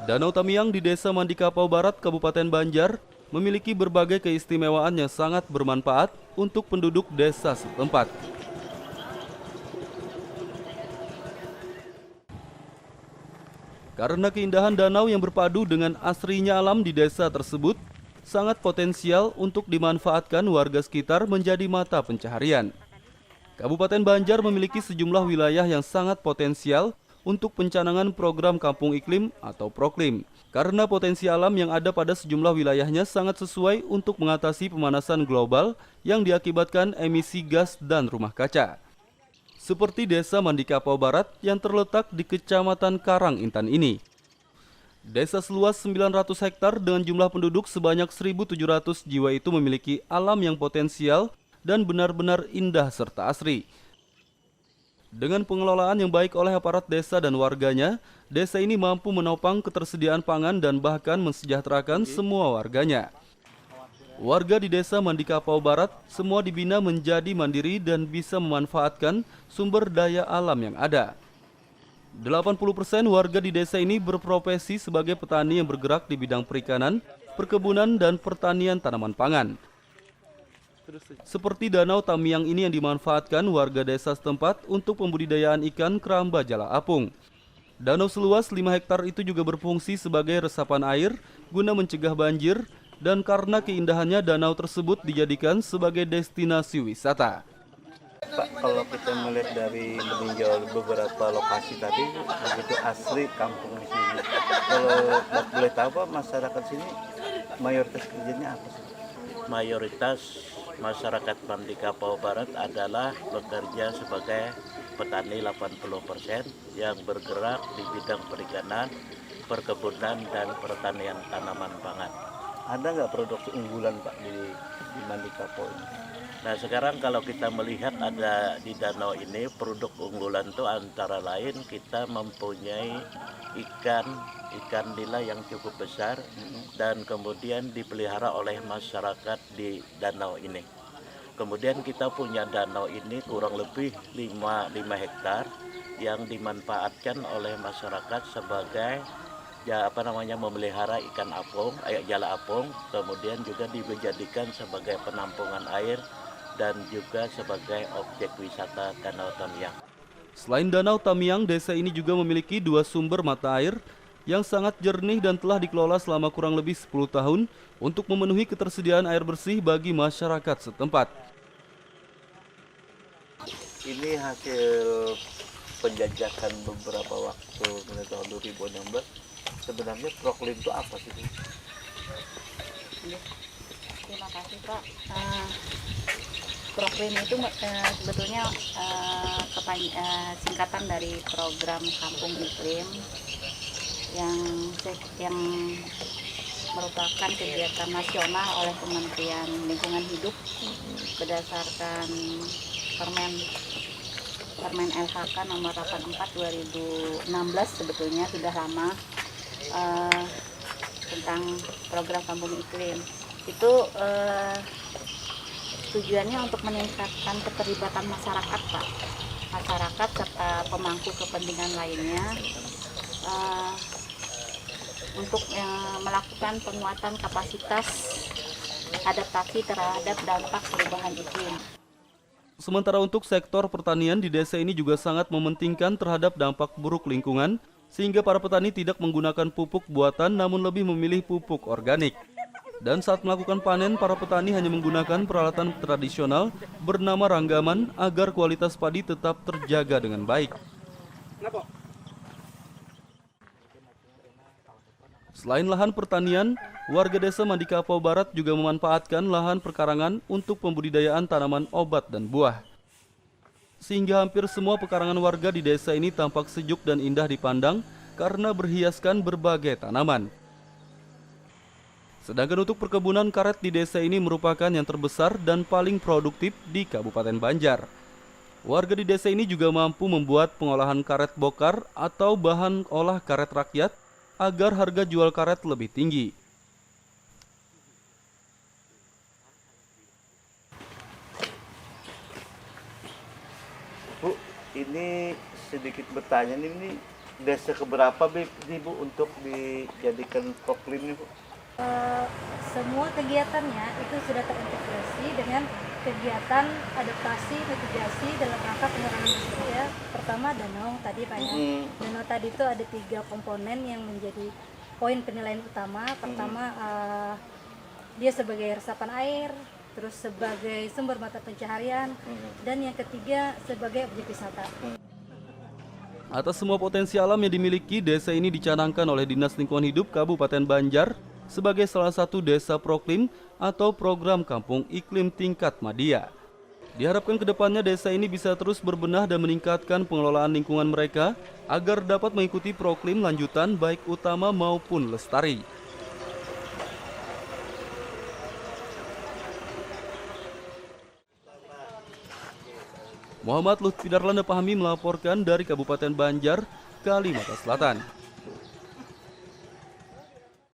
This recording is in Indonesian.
Danau Tamiang di Desa Mandikapau Barat, Kabupaten Banjar, memiliki berbagai keistimewaan yang sangat bermanfaat untuk penduduk desa setempat. Karena keindahan danau yang berpadu dengan asrinya alam di desa tersebut, sangat potensial untuk dimanfaatkan warga sekitar menjadi mata pencaharian. Kabupaten Banjar memiliki sejumlah wilayah yang sangat potensial untuk pencanangan program Kampung Iklim atau Proklim. Karena potensi alam yang ada pada sejumlah wilayahnya sangat sesuai untuk mengatasi pemanasan global yang diakibatkan emisi gas dan rumah kaca. Seperti Desa Mandikapau Barat yang terletak di Kecamatan Karang Intan ini. Desa seluas 900 hektar dengan jumlah penduduk sebanyak 1.700 jiwa itu memiliki alam yang potensial dan benar-benar indah serta asri. Dengan pengelolaan yang baik oleh aparat desa dan warganya, desa ini mampu menopang ketersediaan pangan dan bahkan mensejahterakan semua warganya. Warga di Desa Mandikapau Barat semua dibina menjadi mandiri dan bisa memanfaatkan sumber daya alam yang ada. 80% warga di desa ini berprofesi sebagai petani yang bergerak di bidang perikanan, perkebunan, dan pertanian tanaman pangan. Seperti Danau Tamiang ini yang dimanfaatkan warga desa setempat untuk pembudidayaan ikan keramba jala apung. Danau seluas 5 hektar itu juga berfungsi sebagai resapan air guna mencegah banjir, dan karena keindahannya danau tersebut dijadikan sebagai destinasi wisata. Pak, kalau kita melihat dari meninjau beberapa lokasi tadi, begitu asri kampung di sini. Kalau boleh tahu Pak, masyarakat sini mayoritas kerjanya apa sih? Mayoritas masyarakat Mandikapau Barat adalah bekerja sebagai petani 80% yang bergerak di bidang perikanan, perkebunan, dan pertanian tanaman pangan. Ada nggak produk unggulan Pak di Mandikapau ini? Nah sekarang kalau kita melihat ada di danau ini produk unggulan itu antara lain kita mempunyai ikan nila yang cukup besar dan kemudian dipelihara oleh masyarakat di danau ini. Kemudian kita punya danau ini kurang lebih 5 hektar yang dimanfaatkan oleh masyarakat sebagai memelihara ikan apung, jala apung, kemudian juga dijadikan sebagai penampungan air dan juga sebagai objek wisata Danau Tamiang. Selain Danau Tamiang, desa ini juga memiliki 2 sumber mata air yang sangat jernih dan telah dikelola selama kurang lebih 10 tahun untuk memenuhi ketersediaan air bersih bagi masyarakat setempat. Ini hasil penjajakan beberapa waktu mulai tahun 2016. Sebenarnya Proklim itu apa sih? Terima kasih Pak. Proklim itu sebetulnya singkatan dari program Kampung Iklim yang merupakan kegiatan nasional oleh Kementerian Lingkungan Hidup berdasarkan Permen LHK nomor 84 2016 sebetulnya sudah lama tentang program Kampung Iklim. Itu tujuannya untuk meningkatkan keterlibatan masyarakat Pak. Masyarakat serta pemangku kepentingan lainnya untuk melakukan penguatan kapasitas adaptasi terhadap dampak perubahan iklim. Sementara untuk sektor pertanian di desa ini juga sangat mementingkan terhadap dampak buruk lingkungan, sehingga para petani tidak menggunakan pupuk buatan namun lebih memilih pupuk organik. Dan saat melakukan panen, para petani hanya menggunakan peralatan tradisional bernama ranggaman agar kualitas padi tetap terjaga dengan baik. Selain lahan pertanian, warga desa Mandikapau Barat juga memanfaatkan lahan perkarangan untuk pembudidayaan tanaman obat dan buah. Sehingga hampir semua pekarangan warga di desa ini tampak sejuk dan indah dipandang karena berhiaskan berbagai tanaman. Sedangkan untuk perkebunan karet di desa ini merupakan yang terbesar dan paling produktif di Kabupaten Banjar. Warga di desa ini juga mampu membuat pengolahan karet bokar atau bahan olah karet rakyat agar harga jual karet lebih tinggi. Bu, ini sedikit bertanya ini desa keberapa Bu untuk dijadikan proklim nih Bu? Semua kegiatannya itu sudah terintegrasi dengan kegiatan adaptasi mitigasi dalam rangka pengurangan risiko ya. Pertama danau tadi Pak ya. Danau tadi itu ada 3 komponen yang menjadi poin penilaian utama. Pertama dia sebagai resapan air, terus sebagai sumber mata pencaharian, dan yang ketiga sebagai objek wisata. Atas semua potensi alam yang dimiliki, desa ini dicanangkan oleh Dinas Lingkungan Hidup Kabupaten Banjar sebagai salah satu desa proklim atau program kampung iklim tingkat madya. Diharapkan kedepannya desa ini bisa terus berbenah dan meningkatkan pengelolaan lingkungan mereka agar dapat mengikuti proklim lanjutan baik utama maupun lestari. Muhammad Lutfi Darlanda Pahmi melaporkan dari Kabupaten Banjar, Kalimantan Selatan.